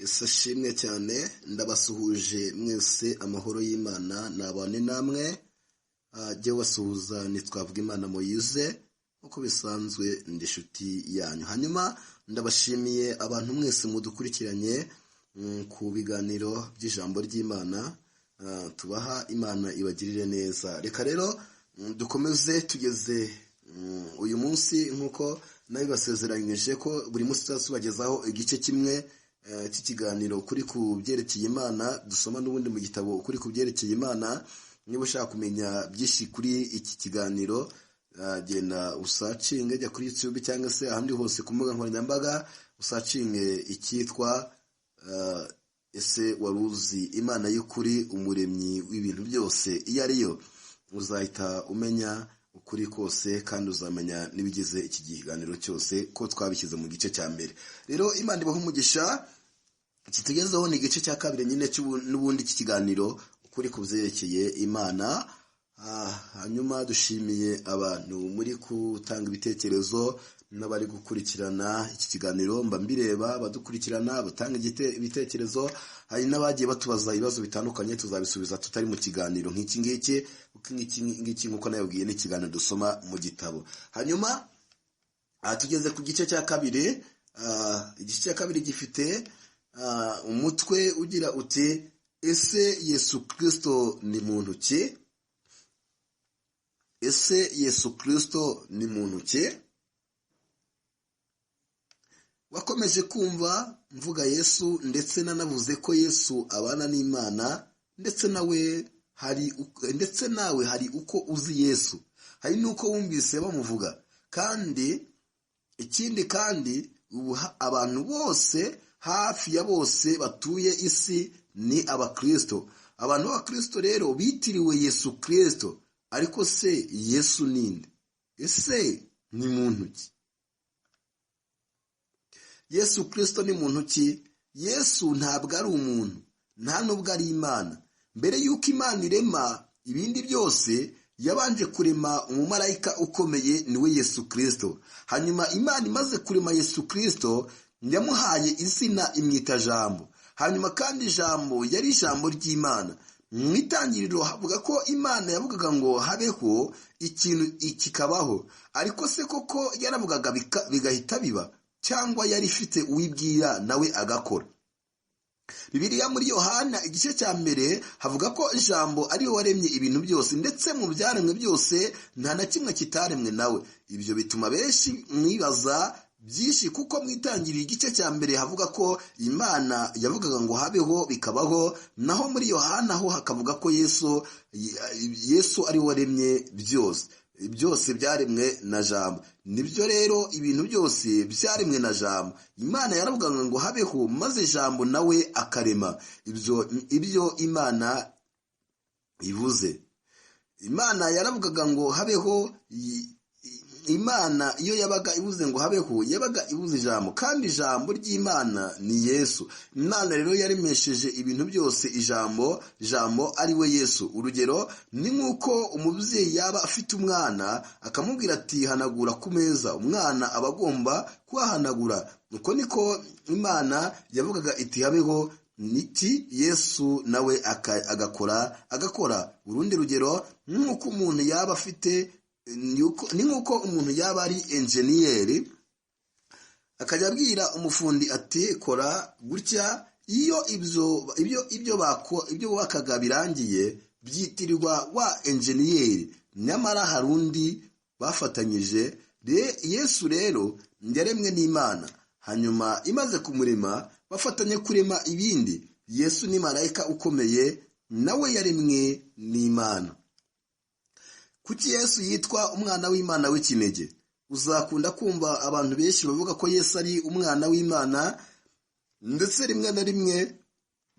Yesu ashimwe cyane, ndabasuhuje mwese amahoro y'Imana nabane namwe. Jye wasuhuza nitwavuga Imana Moyize uko bisanzwe ndi inshuti yanyu. Hanyuma ndabashimiye abantu mwese mudukurikiranye ku biganiro by'ijambo ry'Imana. Tubaha Imana ibagirire neza. Reka rero dukomeze tugeze uyu munsi nkuko nabibasezeranyije ko buri munsi tuzabagezaho igice kimwe cy'ikiganiro ukuri kubyerekeye Imana. Dusoma n'ubundi mu gitabo ukuri kubyerekeye Imana. Niba ushaka kumenya byinshi kuri iki kiganiro, genda usacinge, jya kuri YouTube cyangwa se ahandi hose ku mbuga nkoranyambaga, usacinge icyitwa ese waruzi Imana y'ukuri, umuremyi w'ibintu byose iyo ariyo. Uzahita umenya ukuri kose kandi uzamenya n'ibigize iki kiganiro cyose ko twabishyize mu gice cya mbere. Rero Imana ibaha umugisha. Kitugezeho ni igice cya kabiri nyine n'ubundi iki kiganiro ukuri kubyerekeye Imana. Hanyuma dushimiye abantu muri gutanga ibitekerezo n'abari gukurikirana iki kiganiro, mba mbireba badukurikirana batanga ibitekerezo. Hari n'abagiye batubaza ibibazo bitandukanye, tuzabisubiza tutari mu kiganiro nk'iki ngiki nk'uko nabibwiye n'ikiganiro dusoma mu gitabo. Hanyuma tugeze ku gice cya kabiri. Igice cya kabiri gifite umutwe ugira uti ese Yesu Kristo ni muntu ki? Ese Yesu Kristo ni muntu ki? Wakomeje kumva mvuga Yesu, ndetse nanavuze ko Yesu abana n'Imana, ndetse nawe hari uko uzi Yesu, hari nuko wumvise bamuvuga. Kandi ikindi kandi ubu abantu bose, hafi ya bose batuye isi ni abakristo. Abantu b'abakristo rero bitiriwe Yesu Kristo. Ariko se Yesu ninde? Ese ni muntu ki? Yesu Kristo ni muntu ki? Yesu ntabwo ari umuntu, nta nubwo ari Imana. Mbere y'uko Imana irema ibindi byose, yabanje kurema umumarayika ukomeye, niwe Yesu Kristo. Hanyuma Imana imaze kurema Yesu Kristo, yamuhaye izina imwita Jambo. Hanyuma kandi Jambo yari ijambo ry'Imana. Mu itangiriro havuga ko Imana yavugaga ngo habeho ikintu kikabaho. Ariko se koko yaravugaga bigahita biba, cyangwa yari ifite uwibwira nawe agakora? Bibiliya muri Yohana igice cya mbere havuga ko Jambo ari we waremye ibintu byose, ndetse mu byaremwe byose nta na kimwe kitaremwe nawe. Ibyo bituma benshi mwibaza byinshi, kuko mwitangirira igice cya mbere havuga ko Imana yavugaga ngo habeho bikabaho, naho muri Yohana ho hakavuga ko Yesu ari we waremye byose. Byose byaremwe na Jambo. Nibyo rero, ibintu byose byaremwe na Jambo. Imana yaravugaga ngo habeho, maze Jambo nawe akarema. Ibyo Imana ivuze. Imana yaravugaga ngo habeho. Imana iyo yabaga ivuze ngo habeho, yabaga ivuze ijambo, kandi ijambo ry'Imana ni Yesu. Imana rero yaremesheje ibintu byose ijambo ari we Yesu. Urugero ni nk'uko umubyeyi yaba afite umwana akamubwira ati hanagura ku meza, umwana aba agomba kuhahanagura. Uko niko Imana yavugaga iti habeho, niti Yesu nawe agakora. Urundi rugero ni nk'uko umuntu yaba afite ni nk'uko umuntu yaba ari enjeniyeri akajya abwira umufundi ati kora gutya. Iyo ibyo bubakaga birangiye byitirirwa wa enjeniyeri, nyamara hari undi bafatanyije. Yesu rero yaremwe n'Imana, hanyuma imaze kumurema bafatanye kurema ibindi. Yesu ni marayika ukomeye, nawe yaremwe n'Imana. Kuki Yesu yitwa umwana w'Imana w'ikinege? Uzakunda kumva abantu benshi bavuga ko Yesu ari umwana w'Imana, ndetse rimwe na rimwe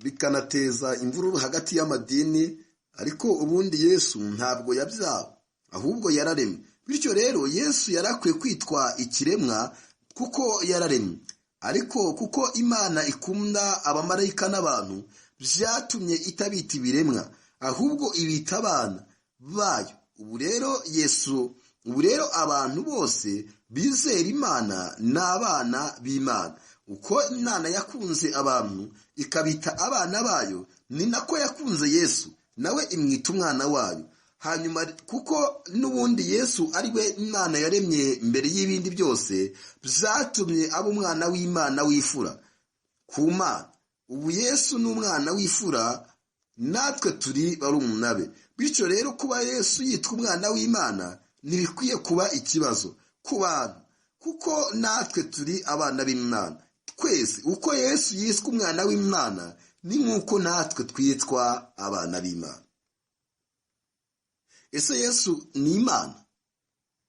bikanateza imvururu hagati y'amadini. Ariko ubundi Yesu ntabwo yabyawe, ahubwo yararemwe. Bityo rero Yesu yarakwiye kwitwa ikiremwa kuko yararemwe. Ariko kuko Imana ikunda abamarayika n'abantu, byatumye itabita ibiremwa, ahubwo ibita abana bayo. Ubu rero abantu bose bizera Imana ni abana b'Imana. uko imana yakunze abantu ikabita abana bayo, ni nako yakunze yesu nawe imwita umwana wayo. Hanyuma kuko n'ubundi yesu ari we imana yaremye mbere y'ibindi byose, byatumye aba umwana w'imana w'ifura ku mana. Ubu yesu ni umwana w'ifura, natwe turi barumuna be. Bityo rero kuba yesu yitwa umwana w'imana ntibikwiye kuba ikibazo ku bantu, kuko natwe turi abana b'imana twese. Uko yesu yiswe umwana w'imana ni nk'uko natwe twitwa abana b'imana. Ese yesu ni imana?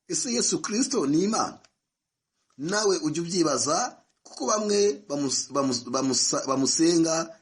Ese yesu Kristo ni imana? Nawe ujya ubyibaza, kuko bamwe bamusenga.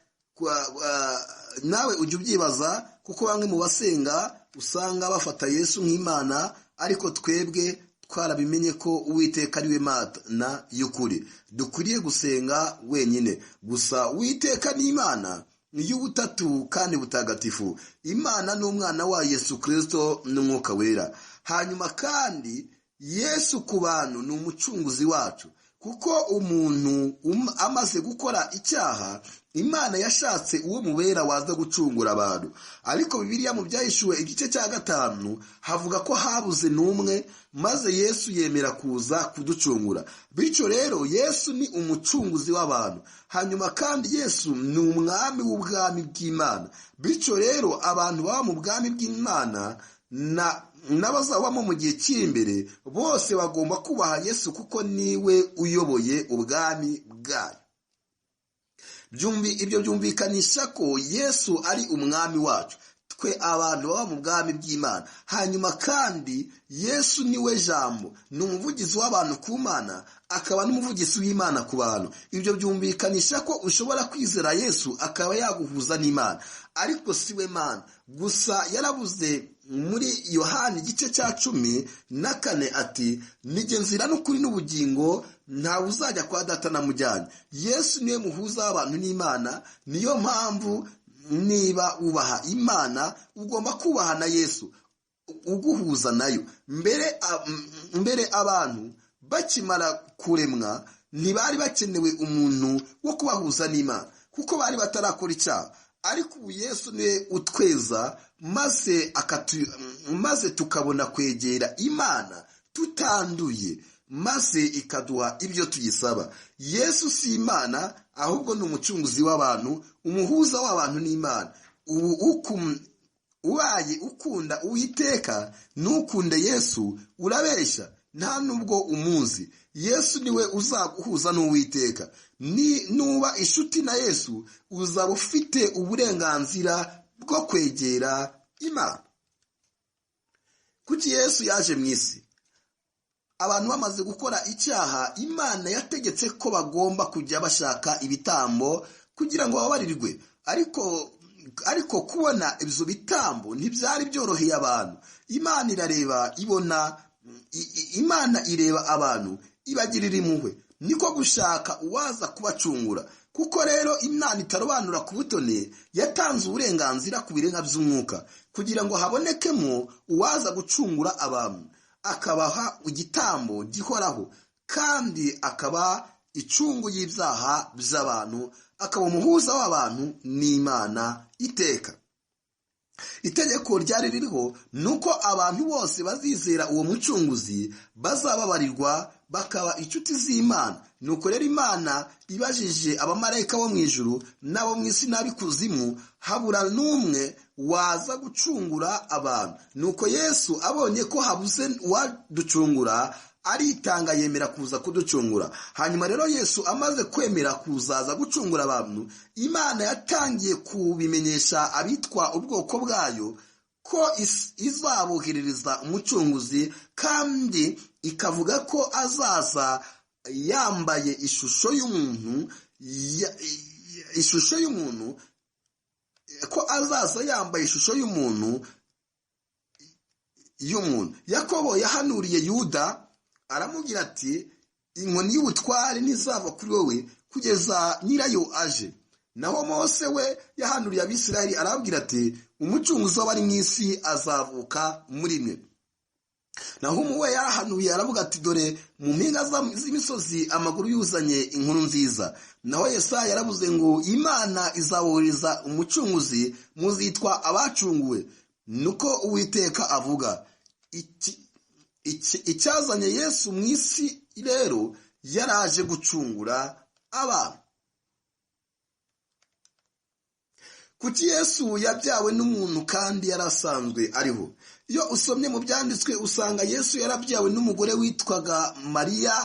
Nawe ujya ubyibaza, kuko bamwe mu basenga usanga bafata yesu nk'imana, ariko twebwe twarabimenye ko uwiteka ari we mana y'ukuri, dukwiriye gusenga wenyine gusa. uwiteka ni imana y'ubutatu kandi butagatifu. Imana ni umwana wa yesu Kristo n'umwuka wera. Hanyuma kandi yesu ku bantu ni umucunguzi wacu, kuko umuntu amaze gukora icyaha, imana yashatse uwo mubera waza gucungura abantu. Ariko Bibiliya mu Byahishuwe igice cya 5 havuga ko habuze n'umwe, maze yesu yemera kuza kuducungura. Bityo rero yesu ni umucunguzi w'abantu. Hanyuma kandi yesu ni umwami w'ubwami bw'imana. Bityo rero abantu baba mu bwami bw'imana n'abazabamo mu gihe kiri imbere bose bagomba kubaha yesu, kuko niwe uyoboye ubwami bwayo. Ibyo byumvikanisha ko yesu ari umwami wacu, twe abantu baba mu bwami bw'imana. Hanyuma kandi yesu niwe jambo, ni umuvugizi w'abantu ku mana, akaba n'umuvugizi w'imana ku bantu. Ibyo byumvikanisha ko ushobora kwizera yesu akaba yaguhuza n'imana, ariko si we mana gusa. Yaravuze muri Yohani igice cya 14 ati, nijye nzira n'ukuri n'ubugingo, ntawe uzajya kwa data namujyanye. Yesu niwe muhuza w'abantu n'imana. Niyo mpamvu niba ubaha imana ugomba kubaha na yesu uguhuza nayo. Mbere abantu bakimara kuremwa ntibari bakenewe umuntu wo kubahuza n'imana, kuko bari batarakora icyaha. Ariko ubu yesu niwe utweza, maze tukabona kwegera imana tutanduye, maze ikaduha ibyo tuyisaba. Yesu si imana, ahubwo ni umucunguzi w'abantu, umuhuza w'abantu n'imana. Ubaye ukunda uwiteka ntukunde yesu urabeshya, nta nubwo umuzi. Yesu niwe uzaguhuza n'uwiteka. Nuba inshuti na yesu uzaba ufite uburenganzira bwo kwegera imana. Kuki yesu yaje mu isi? Abantu bamaze gukora icyaha, imana yategetse ko bagomba kujya bashaka ibitambo kugira ngo bababarirwe. Ariko kubona ibyo bitambo ntibyari byoroheye abantu. Imana ireba abantu ibagirira impuhwe, niko gushaka uwaza kubacungura. Kuko rero imana itarobanura ku butone, yatanze uburenganzira ku birenga by'umwuka kugira ngo habonekemo uwaza gucungura abantu, akabaha igitambo gihoraho, kandi akaba icungu y'ibyaha by'abantu, akaba umuhuza w'abantu n'imana iteka. Itegeko ryari ririho nuko abantu bose bazizera uwo mucunguzi bazababarirwa, bakaba inshuti z'imana. Nuko rero imana ibajije abamarayika bo mu ijuru n'abo mu isi n'ab'ikuzimu, habura n'umwe waza gucungura abantu. Nuko yesu abonye ko habuze uwaducungura, aritanga yemera kuza kuducungura. Hanyuma rero yesu amaze kwemera kuzaza gucungura abantu, imana yatangiye kubimenyesha abitwa ubwoko bwayo ko izaboherereza umucunguzi, kandi ikavuga ko azaza yambaye ishusho y'umuntu, ko azaza yambaye ishusho y'umuntu. Yakobo yahanuriye Yuda aramubwira ati, inkoni y'ubutware ntizava kuri wowe kugeza nyirayo aje. Naho Mose we yahanuriye Abisirayeli arababwira ati, umucunguzi w'abari mu isi azavuka muri mwe. Nahumu we yarahanuye aravuga ati dore mu mpinga z'imisozi amaguru yuzanye inkuru nziza. Naho Yesaya yaravuze ngo Imana izabohereza umucunguzi, muzitwa abacunguwe. Nuko Uwiteka avuga. Icyazanye Yesu mu isi rero yaraje gucungura abantu. Kuki Yesu yabyawe n'umuntu kandi yarasanzwe ariho? Iyo usomye mu byanditswe usanga Yesu yarabyawe n'umugore witwaga Mariya,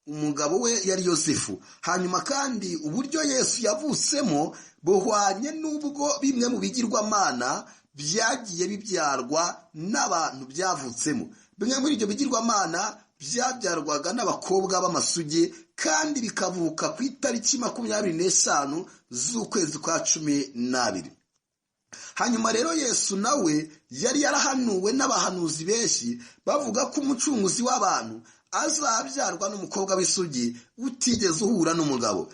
umugabo we yari Yosefu. Hanyuma kandi uburyo Yesu yavutsemo buhwanye n'ubwo bimwe mu bigirwamana byagiye bibyarwa n'abantu byavutsemo. Bimwe muri ibyo bigirwamana byabyarwaga n'abakobwa b'amasugi kandi bikavuka ku itariki 25 z'ukwezi kwa 12. Hanyuma rero Yesu nawe yari yarahanuwe n'abahanuzi benshi bavuga ko umucunguzi w'abantu azabyarwa n'umukobwa w'isugi utigeze uhura n'umugabo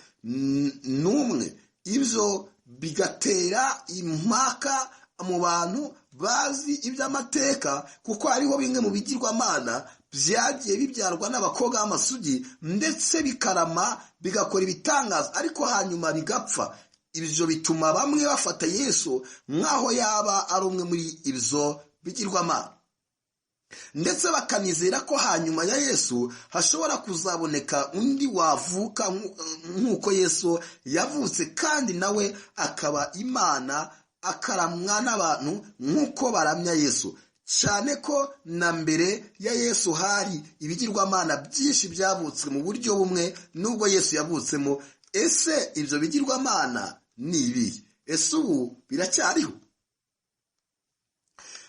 n'umwe. Ibyo bigatera impaka mu bantu bazi iby'amateka, kuko hariho bimwe mu bigirwamana byagiye bibyarwa n'abakobwa b'amasugi ndetse bikarama bigakora ibitangaza ariko hanyuma bigapfa. Ibyo bituma bamwe bafata Yesu nk'aho yaba ari umwe muri ibyo bigirwamana, ndetse bakanizera ko hanyuma ya Yesu hashobora kuzaboneka undi wavuka nk'uko Yesu yavutse kandi nawe akaba Imana, akaramwa n'abantu nk'uko baramya Yesu. Cyane ko na mbere ya Yesu hari ibigirwamana byinshi byavutse mu buryo bumwe n'ubwo Yesu yavutsemo. Ese ibyo bigirwamana ni ibihe? Ese ubu biracyariho?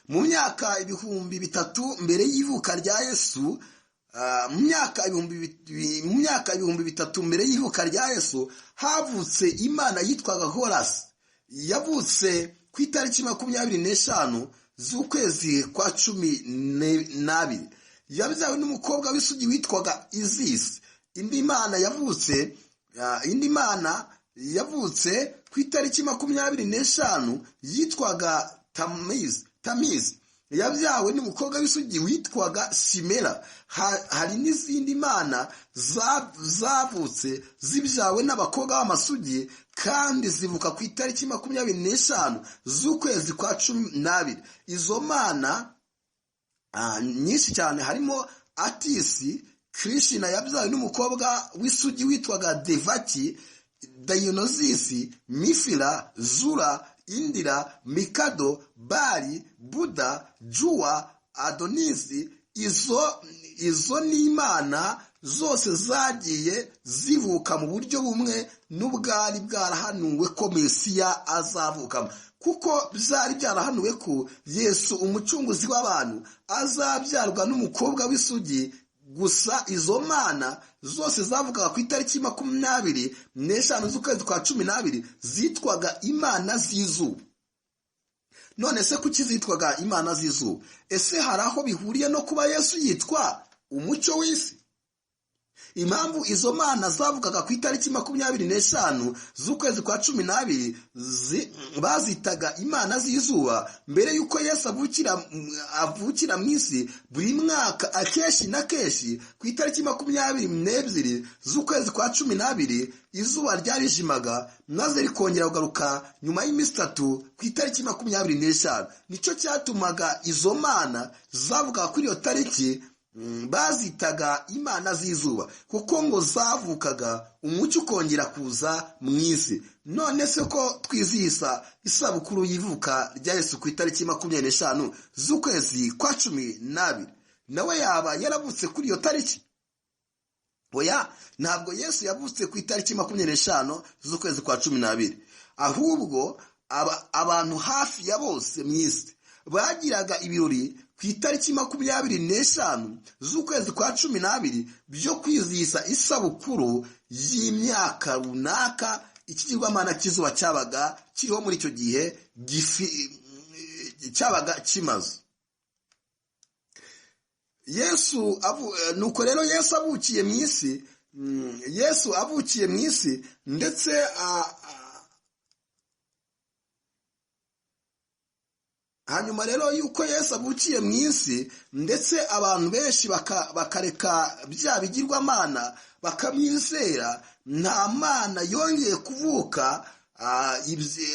Mu myaka 3000 mbere y'ivuka rya Yesu, mu myaka 3000 mbere y'ivuka rya Yesu havutse Imana yitwaga Horasi. Yavutse ku itariki 25 z'ukwezi kwa 12. Yabyawe n'umukobwa w'isugi witwaga Izisi. Indi Mana yavutse ku itariki 25 yitwaga Tamizi. Yabyawe n'umukobwa w'isugi witwaga Simera. Hari n'izindi mana zavutse zibyawe n'abakobwa b'amasugi kandi zivuka ku itariki 25 z'ukwezi kwa 12. Izo mana nyinshi cyane harimo Atisi. Krishna yabyawe n'umukobwa w'isugi witwaga Devaki, Dionysisi, Mifila, Zura, Indira, Mikado, Bali, Buda, Jua, Adonisi. Izo ni imana zose zagiye zivuka mu buryo bumwe n'ubwari bwarahanuwe ko Mesiya azavukamo, kuko byari byarahanuwe ko Yesu umucunguzi w'abantu azabyarwa n'umukobwa w'isugi. Gusa izo mana zose zavugaga ku itariki 25 z'ukwezi kwa 12 zitwaga imana z'izuba. None se kuki zitwaga imana z'izuba? Ese hari aho bihuriye no kuba Yesu yitwa umucyo w'isi? Impamvu izo mana zavugaga ku itariki 25 z'ukwezi kwa 12 bazitaga imana z'izuba mbere yuko Yesu avukira mu isi buri mwaka akeshi na keshi ku itariki 22 z'ukwezi kwa 12 izuba ryarijimaga maze rikongera kugaruka nyuma y'iminsi 3 ku itariki 25. Nicyo cyatumaga izo mana zavugaga kuri iyo tariki bazitaga imana z'izuba, kuko ngo zavukaga umucyo ukongera kuza mu isi. None se ko twizihiza isabukuru y'ivuka rya Yesu ku itariki 25 z'ukwezi kwa 12, nawe yaba yaravutse kuri iyo tariki? Oya, ntabwo Yesu yavutse ku itariki 25 z'ukwezi kwa 12, ahubwo abantu hafi ya bose mu isi bagiraga ibirori ku itariki 25 z'ukwezi kwa 12 byo kwizihiza isabukuru y'imyaka runaka ikigirwamana cy'izuba cyabaga kiriho muri icyo gihe cyabaga kimaze. Nuko rero Yesu avukiye mu isi, ndetse hanyuma rero yuko Yesu avukiye mu isi ndetse abantu benshi bakareka bya bigirwamana bakamwizera, nta mana yongeye kuvuka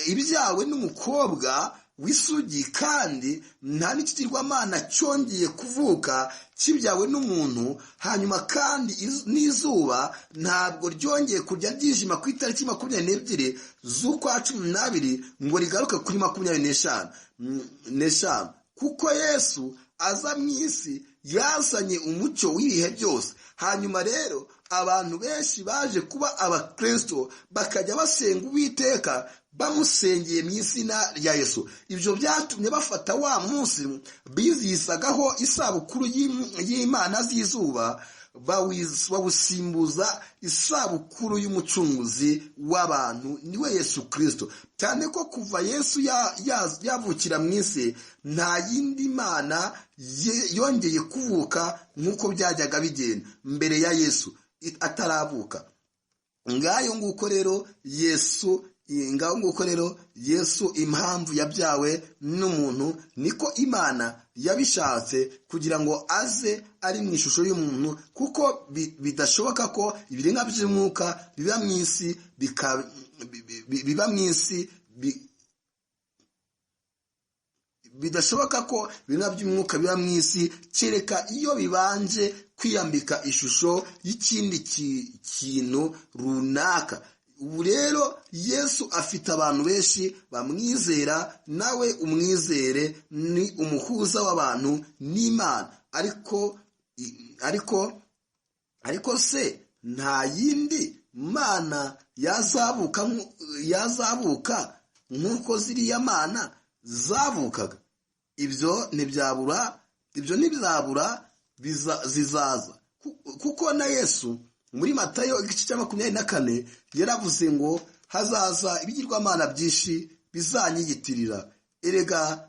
ibyawe n'umukobwa w'isugi, kandi nta n'ikigirwamana cyongeye kuvuka kibyawe n'umuntu. hanyuma kandi n'izuba ntabwo ryongeye kujya ryijima ku itariki 22 z'ukwa 12 ngo rigaruke kuri 25, kuko Yesu aza mu isi yazanye umucyo w'ibihe byose. hanyuma rero abantu benshi baje kuba abakristo bakajya basenga Uwiteka bamusengeye mu izina rya Yesu. ibyo byatumye bafata wa munsi bizisagaho isabukuru y'Imana z'izuba bawusimbuza isabukuru y'umucunguzi w'abantu, niwe Yesu Kristo. cyane ko kuva Yesu yavukira mu isi nta yindi mana yongeye kuvuka nk'uko byajyaga bigenda mbere ya Yesu ataravuka. ngaho nguko rero Yesu impamvu yabyawe n'umuntu, niko Imana yabishatse kugira ngo aze ari mu ishusho y'umuntu, kuko bidashoboka ko ibiremwa by'umwuka biba mu isi bidashoboka ko ibiremwa by'umwuka biba mu isi kereka iyo bibanje kwiyambika ishusho y'ikindi kintu runaka. ubu rero Yesu afite abantu benshi bamwizera, nawe umwizere, ni umuhuza w'abantu n'Imana. ariko se nta yindi mana yazavuka nk'uko ziriya mana zavukaga? ibyo ntibyabura zizaza, kuko na Yesu muri Matayo igice cya 24 yaravuze ngo hazaza ibigirwamana byinshi bizanyiyitirira. erega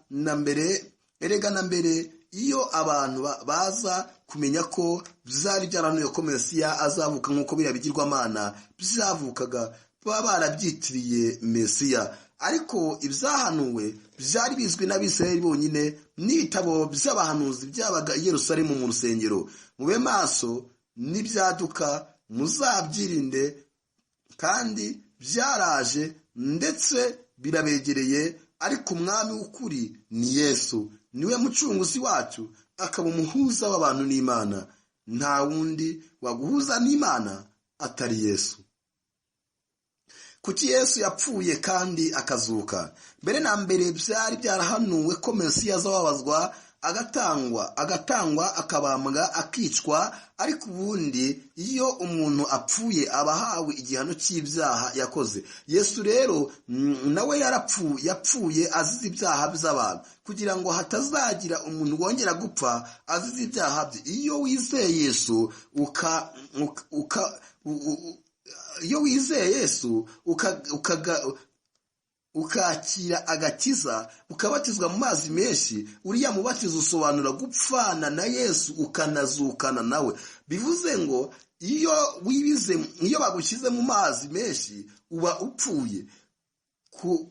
na mbere iyo abantu baza kumenya ko byari byaranuye ko Mesiya azavuka nk'uko biriya bigirwamana byavukaga, baba barabyitiriye Mesiya. ariko ibyahanuwe byari bizwi n'Abisirayeli bonyine n'ibitabo by'abahanuzi byabaga i Yerusalemu mu rusengero. mube maso n'ibyaduka, muzabyirinde, kandi byaraje ndetse birabegereye. ariko umwami w'ukuri ni Yesu, niwe mucunguzi wacu, akaba umuhuza w'abantu n'Imana. nta wundi waguhuza n'Imana atari Yesu. kuki Yesu yapfuye kandi akazuka? mbere na mbere byari byarahanuwe ko Mesiya azababazwa, agatangwa, akabambwa, akicwa. ariko ubundi iyo umuntu apfuye aba ahawe igihano cy'ibyaha yakoze. Yesu rero nawe yapfuye azize ibyaha by'abantu, kugira ngo hatazagira umuntu wongera gupfa azize ibyaha bye. iyo wizeye Yesu ukakira agakiza, ukabatizwa mu mazi menshi, uriya mubatizo usobanura gupfana na Yesu ukanazukana nawe. bivuze ngo iyo bagushyize mu mazi menshi uba upfuye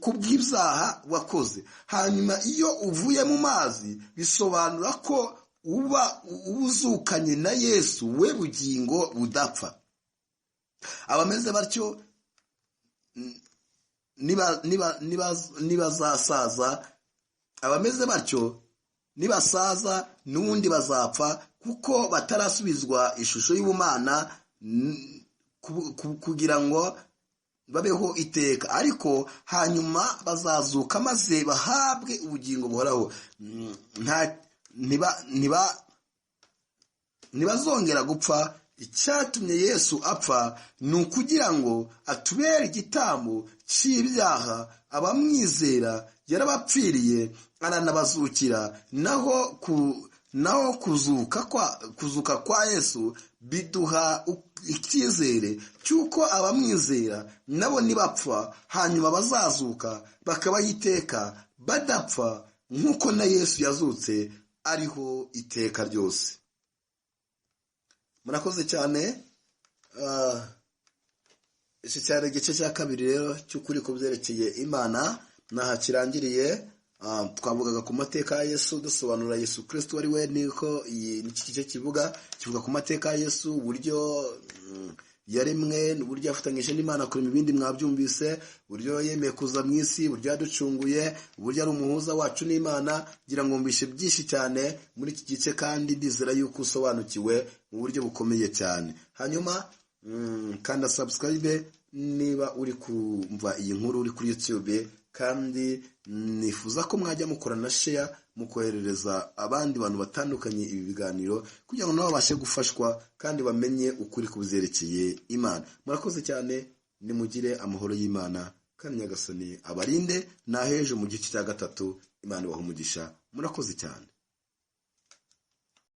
kubw'ibyaha wakoze. hanyuma iyo uvuye mu mazi bisobanura ko uba uzukanye na Yesu, we bugingo budapfa. abameze batyo nibasaza n'ubundi bazapfa, kuko batarasubizwa ishusho y'ubumana kugira ngo babeho iteka. ariko hanyuma bazazuka maze bahabwe ubugingo buhoraho. ntibazongera gupfa. icyatumye Yesu apfa ni ukugira ngo atubere igitambo cy'ibyaha. abamwizera yarabapfiriye aranabazukira. naho kuzuka kwa Yesu biduha icyizere cy'uko abamwizera nabo nibapfa hanyuma bazazuka bakabaho iteka badapfa, nk'uko na Yesu yazutse ariho iteka ryose. murakoze cyane. iki cyari igice cya kabiri rero cy'ukuri kubyerekeye Imana, naha kirangiriye. twavugaga ku mateka ya Yesu dusobanura Yesu Kristo ari we, niko iki gice kivuga ku mateka ya Yesu, uburyo yaremwe, uburyo yafatanyije n'Imana kurema ibindi mwabyumvise, uburyo yemeye kuza mu isi, uburyo yaducunguye, uburyo ari umuhuza wacu n'Imana. Ngira ngo mbishe byinshi cyane muri iki gice, kandi ndizera yuko usobanukiwe mu buryo bukomeye cyane. Hanyuma kanda subscribe niba uri kumva iyi nkuru uri kuri YouTube, kandi nifuza ko mwajya mukora na share mukoherereza abandi bantu batandukanye ibi biganiro, kugira ngo nabo babashe gufashwa kandi bamenye ukuri kubyerekeye Imana. Murakoze cyane, nimugire amahoro y'Imana, kandi Nyagasani abarinde. Naheje mu gice cya 3, Imana ibahe umugisha. Murakoze cyane.